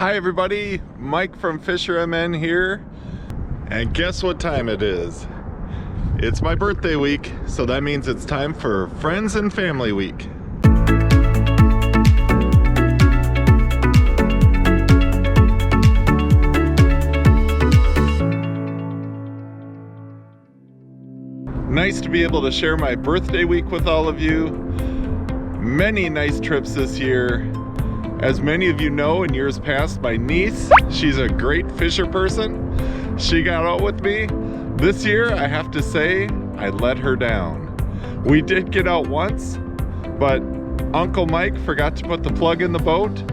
Hi everybody, Mike from FisherMN here, and guess what time it is? It's my birthday week, so that means it's time for Friends and Family Week. Nice to be able to share my birthday week with all of you. Many nice trips this year. As many of you know, in years past, my niece, she's a great fisher person. She got out with me. This year, I have to say, I let her down. We did get out once, but Uncle Mike forgot to put the plug in the boat.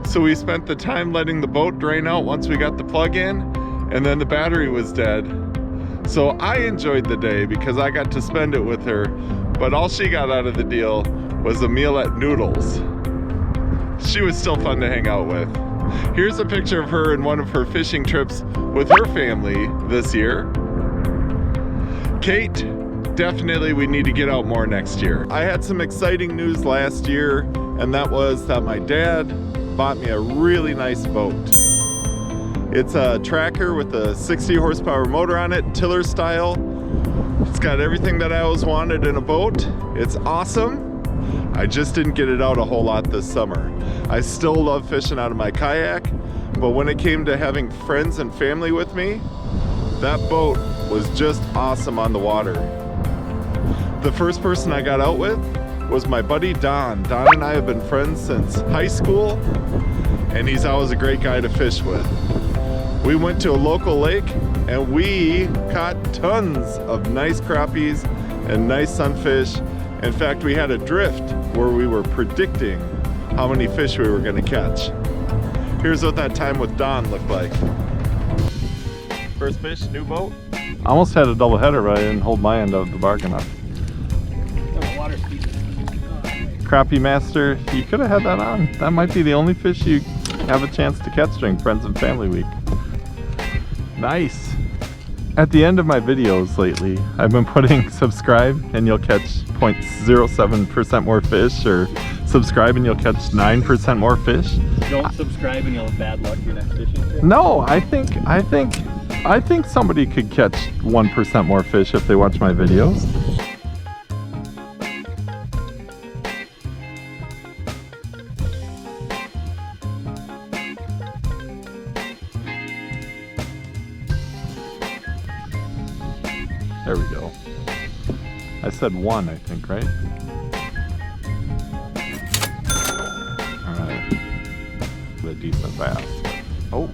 So we spent the time letting the boat drain out once we got the plug in, and then the battery was dead. So I enjoyed the day because I got to spend it with her, but all she got out of the deal was a meal at Noodles. She was still fun to hang out with. Here's a picture of her in one of her fishing trips with her family this year. Kate, definitely we need to get out more next year. I had some exciting news last year, and that was that my dad bought me a really nice boat. It's a tracker with a 60 horsepower motor on it, tiller style. It's got everything that I always wanted in a boat. It's awesome. I just didn't get it out a whole lot this summer. I still love fishing out of my kayak, but when it came to having friends and family with me, that boat was just awesome on the water. The first person I got out with was my buddy Don. Don and I have been friends since high school, and he's always a great guy to fish with. We went to a local lake and we caught tons of nice crappies and nice sunfish. In fact, we had a drift where we were predicting how many fish we were going to catch. Here's what that time with Don looked like. First fish, new boat. Almost had a double header, but I didn't hold my end of the bargain up. Crappie Master, you could have had that on. That might be the only fish you have a chance to catch during Friends and Family Week. Nice. At the end of my videos lately, I've been putting subscribe and you'll catch 0.07% more fish, or subscribe and you'll catch 9% more fish. Don't subscribe and you'll have bad luck your next fishing trip. No, I think somebody could catch 1% more fish if they watch my videos. There we go. I said 1, I think, right? Alright. A decent bass. Oh!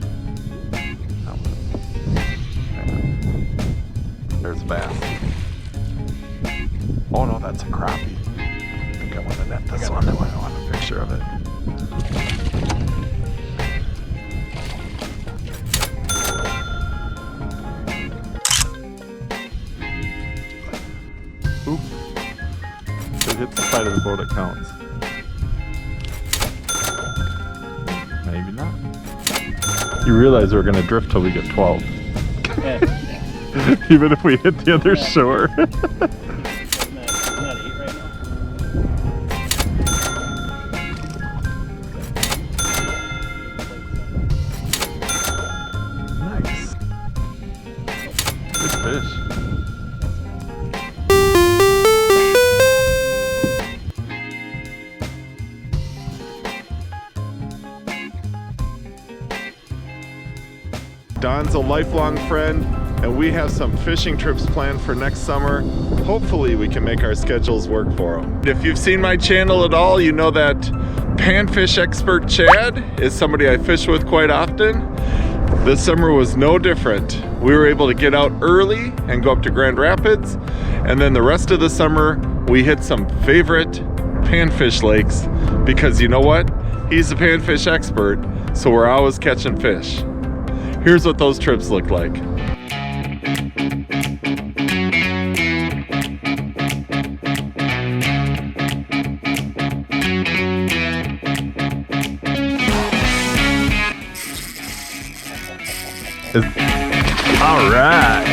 There's a bass. Oh no, that's a crappie. I think I want to net this one. I want a picture of it. Oop. If it hits the side of the boat, it counts. Maybe not. You realize we're going to drift till we get 12. Yeah. Even if we hit the other shore. Isn't that 8 right now? Nice. Good fish. Don's a lifelong friend, and we have some fishing trips planned for next summer. Hopefully we can make our schedules work for them. If you've seen my channel at all, you know that panfish expert Chad is somebody I fish with quite often. This summer was no different. We were able to get out early and go up to Grand Rapids, and then the rest of the summer we hit some favorite panfish lakes because you know what? He's a panfish expert, so we're always catching fish. Here's what those trips look like. All right.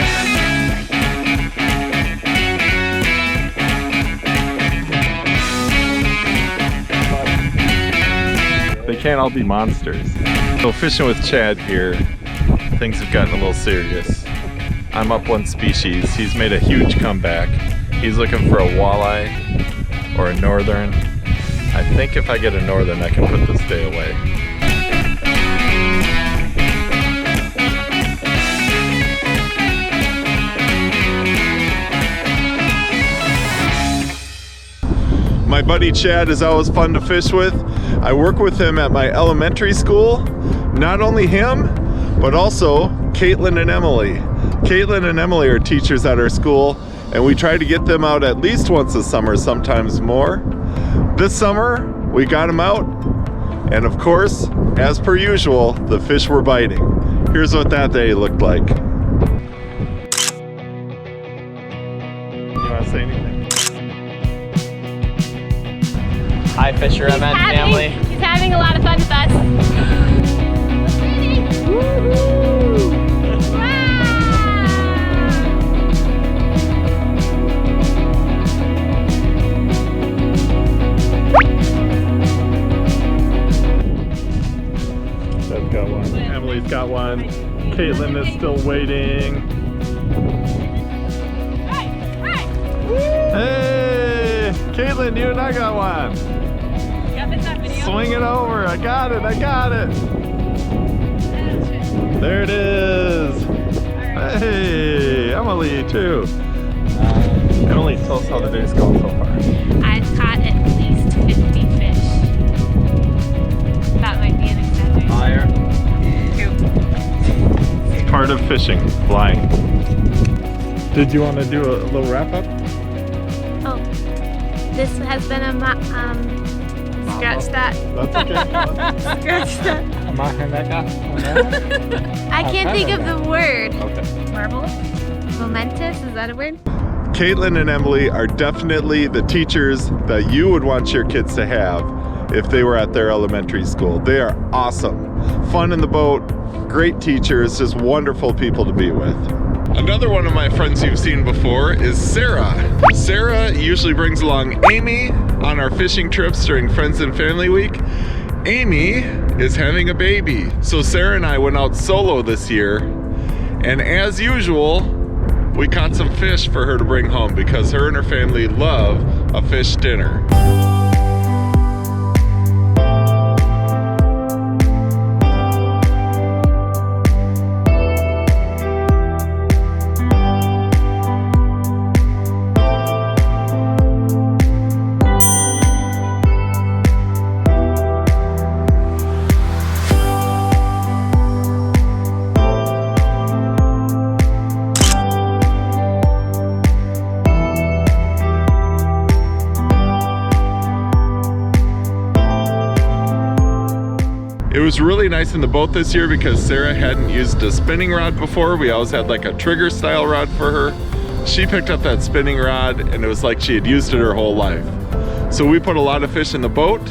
can't all be monsters. So fishing with Chad here, things have gotten a little serious. I'm up one species. He's made a huge comeback. He's looking for a walleye or a northern. I think if I get a northern, I can put this day away. My buddy Chad is always fun to fish with. I work with him at my elementary school. Not only him, but also Caitlin and Emily. Caitlin and Emily are teachers at our school, and we try to get them out at least once a summer, sometimes more. This summer, we got them out, and of course, as per usual, the fish were biting. Here's what that day looked like. You want to say anything? Hi, FisherMN family. She's having a lot of fun with us. Dad's got one. Emily's got one. Caitlin is still waiting. Hey, Caitlin, you and I got one. Swing it over. I got it. I got it. There it is. Hey, Emily too. Emily, tell us how the day's going so far. I've caught at least 50 fish. That might be an exaggeration. Higher. It's part of fishing, flying. Did you want to do a little wrap up? Oh, this has been a scratch that. That's okay. Scratch that. I can't think of the word. Okay. Marvelous? Momentous? Is that a word? Caitlin and Emily are definitely the teachers that you would want your kids to have if they were at their elementary school. They are awesome. Fun in the boat, great teachers, just wonderful people to be with. Another one of my friends you've seen before is Sarah. Sarah usually brings along Amy on our fishing trips during Friends and Family Week. Amy is having a baby. So Sarah and I went out solo this year, and as usual, we caught some fish for her to bring home because her and her family love a fish dinner. It was really nice in the boat this year because Sarah hadn't used a spinning rod before. We always had like a trigger style rod for her. She picked up that spinning rod and it was like she had used it her whole life. So we put a lot of fish in the boat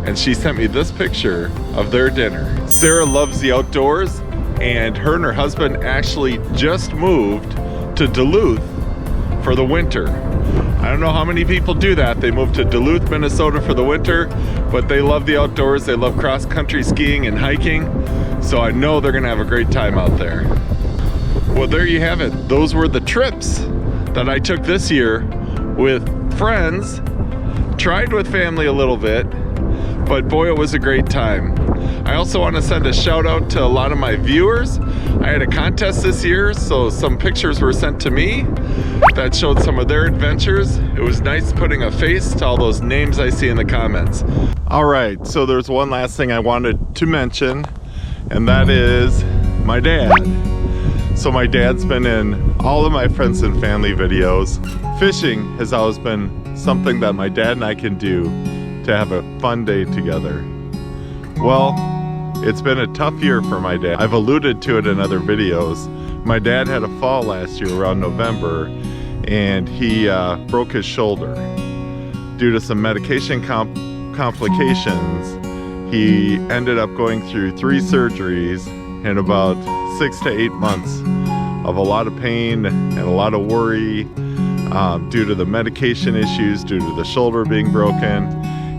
and she sent me this picture of their dinner. Sarah loves the outdoors and her husband actually just moved to Duluth for the winter. I don't know how many people do that. They move to Duluth, Minnesota for the winter, but they love the outdoors. They love cross-country skiing and hiking, so I know they're gonna have a great time out there. Well, there you have it. Those were the trips that I took this year with friends, tried with family a little bit, but boy, it was a great time. I also want to send a shout out to a lot of my viewers. I had a contest this year, so some pictures were sent to me that showed some of their adventures. It was nice putting a face to all those names I see in the comments. All right, so there's one last thing I wanted to mention, and that is my dad. So my dad's been in all of my friends and family videos. Fishing has always been something that my dad and I can do to have a fun day together. Well, it's been a tough year for my dad. I've alluded to it in other videos. My dad had a fall last year around November, and he broke his shoulder. Due to some medication complications, he ended up going through 3 surgeries in about 6 to 8 months of a lot of pain and a lot of worry due to the medication issues, due to the shoulder being broken.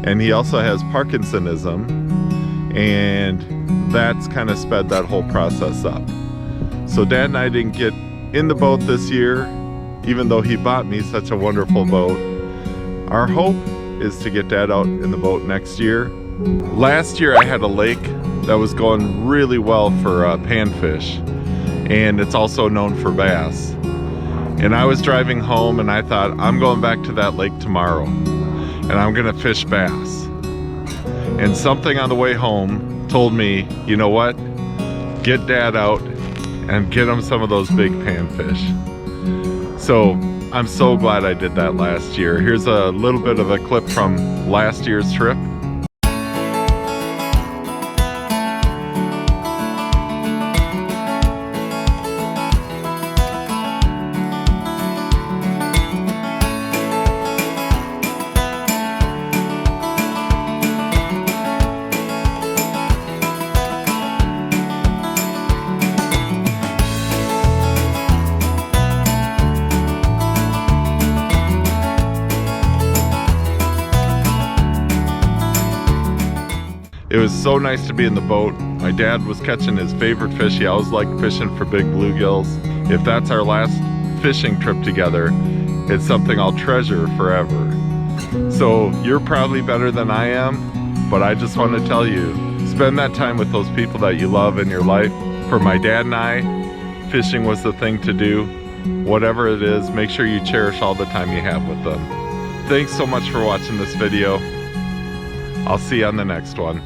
And he also has Parkinsonism, and that's kind of sped that whole process up. So Dad and I didn't get in the boat this year, even though he bought me such a wonderful boat. Our hope is to get Dad out in the boat next year. Last year I had a lake that was going really well for panfish, and it's also known for bass. And I was driving home and I thought, I'm going back to that lake tomorrow and I'm gonna fish bass. And something on the way home told me, you know what? Get Dad out and get him some of those big panfish. So I'm so glad I did that last year. Here's a little bit of a clip from last year's trip. It was so nice to be in the boat. My dad was catching his favorite fish. He always liked fishing for big bluegills. If that's our last fishing trip together, it's something I'll treasure forever. So you're probably better than I am, but I just want to tell you, spend that time with those people that you love in your life. For my dad and I, fishing was the thing to do. Whatever it is, make sure you cherish all the time you have with them. Thanks so much for watching this video. I'll see you on the next one.